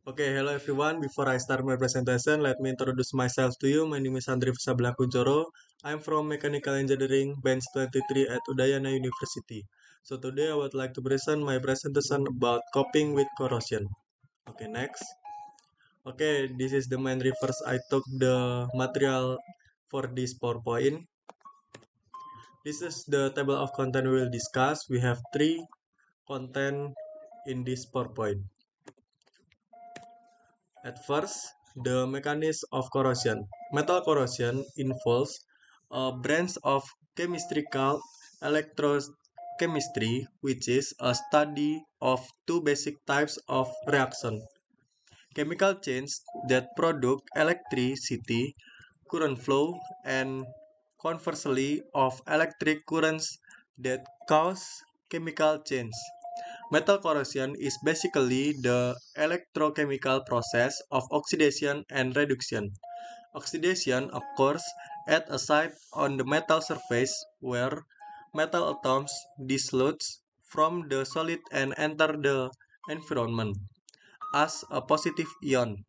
Okay, hello everyone. Before I start my presentation, let me introduce myself to you. My name is Andri Sabla Kunchoro. I'm from Mechanical Engineering, Bench 23 at Udayana University. So today I would like to present my presentation about coping with corrosion. Okay, next. Okay, this is the main reference I took the material for this PowerPoint. This is the table of content we will discuss. We have three content in this PowerPoint. At first, the mechanism of corrosion. Metal corrosion involves a branch of chemistry called electrochemistry, which is a study of two basic types of reaction. Chemical chains that produce electricity, current flow, and conversely of electric currents that cause chemical change. Metal corrosion is basically the electrochemical process of oxidation and reduction. Oxidation occurs at a site on the metal surface where metal atoms dislodge from the solid and enter the environment as a positive ion.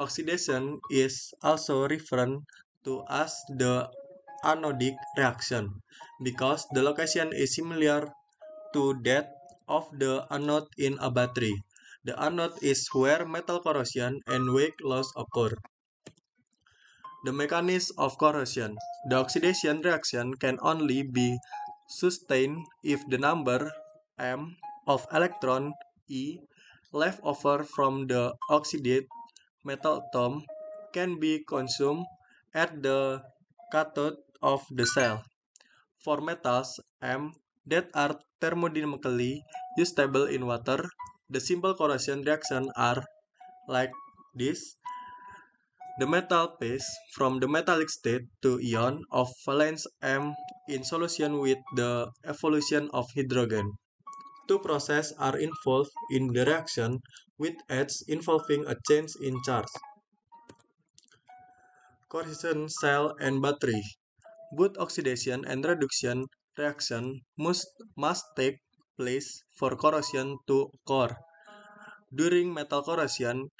Oxidation is also referred to as the anodic reaction because the location is similar to that of the anode in a battery. The anode is where metal corrosion and weight loss occur. The mechanism of corrosion. The oxidation reaction can only be sustained if the number m of electron E left over from the oxidized metal atom can be consumed at the cathode of the cell. For metals M that are thermodynamically unstable in water, the simple corrosion reactions are like this. The metal passes from the metallic state to ion of valence M in solution with the evolution of hydrogen. Two processes are involved in the reaction with H involving a change in charge. Corrosion cell and battery. Both oxidation and reduction reaction must take place for corrosion to occur. During metal corrosion,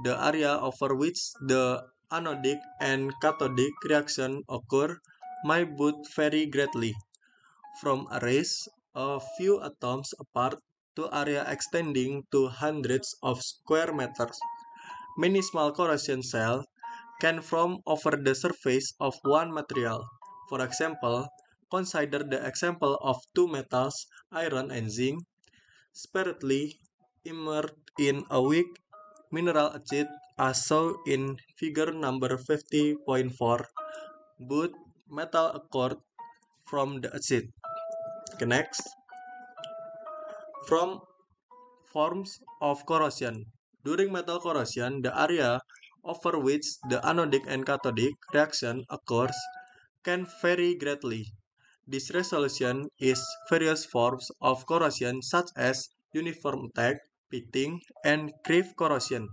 the area over which the anodic and cathodic reaction occur might both vary greatly, from areas a few atoms apart to area extending to hundreds of square meters. Many small corrosion cells can form over the surface of one material. For example, consider the example of two metals, iron and zinc, separately immersed in a weak mineral acid as shown in figure number 50.4. Both metal occurred from the acid. Okay, next, from forms of corrosion. During metal corrosion, the area over which the anodic and cathodic reaction occurs can vary greatly. This resolution is various forms of corrosion such as uniform attack, pitting, and creep corrosion.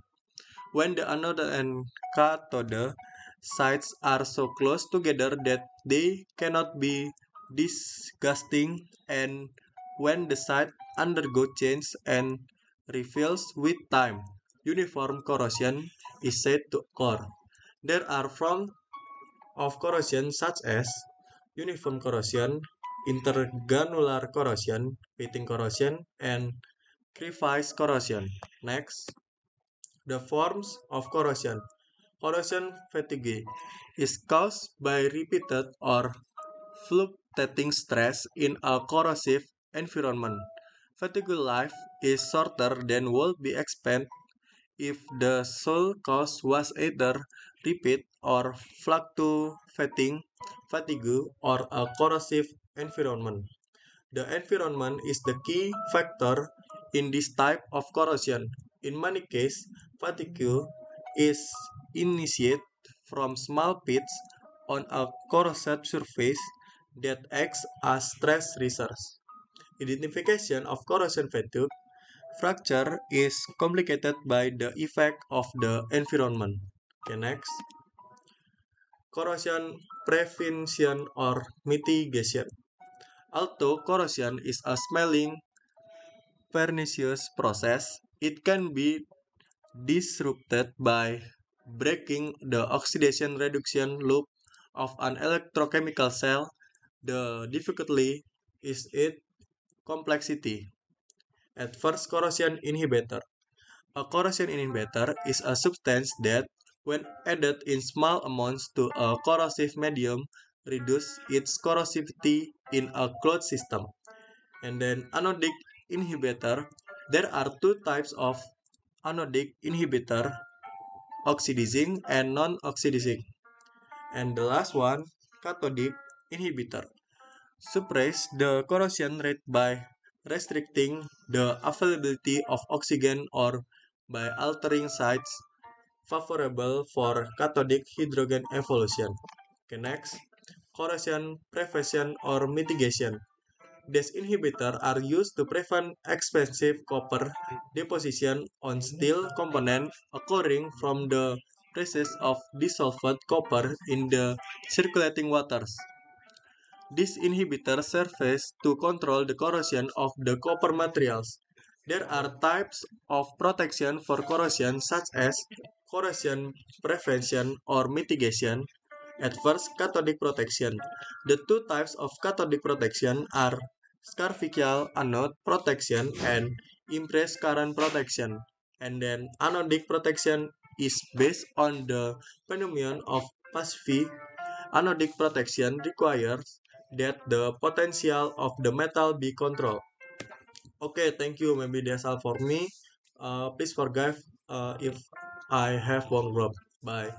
When the anode and cathode sites are so close together that they cannot be disgusting, and when the site undergo change and refills with time, uniform corrosion is said to occur. There are forms of corrosion such as uniform corrosion, intergranular corrosion, pitting corrosion, and crevice corrosion. Next, the forms of corrosion. Corrosion fatigue is caused by repeated or fluctuating stress in a corrosive environment. Fatigue life is shorter than would be expected if the sole cause was either repeat or fluctuating fatigue or a corrosive environment. The environment is the key factor in this type of corrosion. In many cases, fatigue is initiated from small pits on a corrosive surface that acts as stress resource. Identification of corrosion fatigue fracture is complicated by the effect of the environment. Okay, next. Corrosion prevention or mitigation. Although corrosion is a smelling pernicious process, it can be disrupted by breaking the oxidation reduction loop of an electrochemical cell. The difficulty is its complexity. At first, corrosion inhibitor. A corrosion inhibitor is a substance that, when added in small amounts to a corrosive medium, reduces its corrosivity in a closed system. And then anodic inhibitor. There are two types of anodic inhibitor, oxidizing and non-oxidizing. And the last one, cathodic inhibitor, suppress the corrosion rate by restricting the availability of oxygen or by altering sites favorable for cathodic hydrogen evolution. Okay, next, corrosion prevention or mitigation. These inhibitors are used to prevent expensive copper deposition on steel components occurring from the presence of dissolved copper in the circulating waters. These inhibitors serve to control the corrosion of the copper materials. There are types of protection for corrosion such as corrosion prevention or mitigation. At first, cathodic protection. The two types of cathodic protection are scarficial anode protection and impressed current protection. And then anodic protection is based on the phenomenon of passive. Anodic protection requires that the potential of the metal be controlled. Okay, thank you. Maybe that's all for me. Please forgive if I have one wrong. Bye.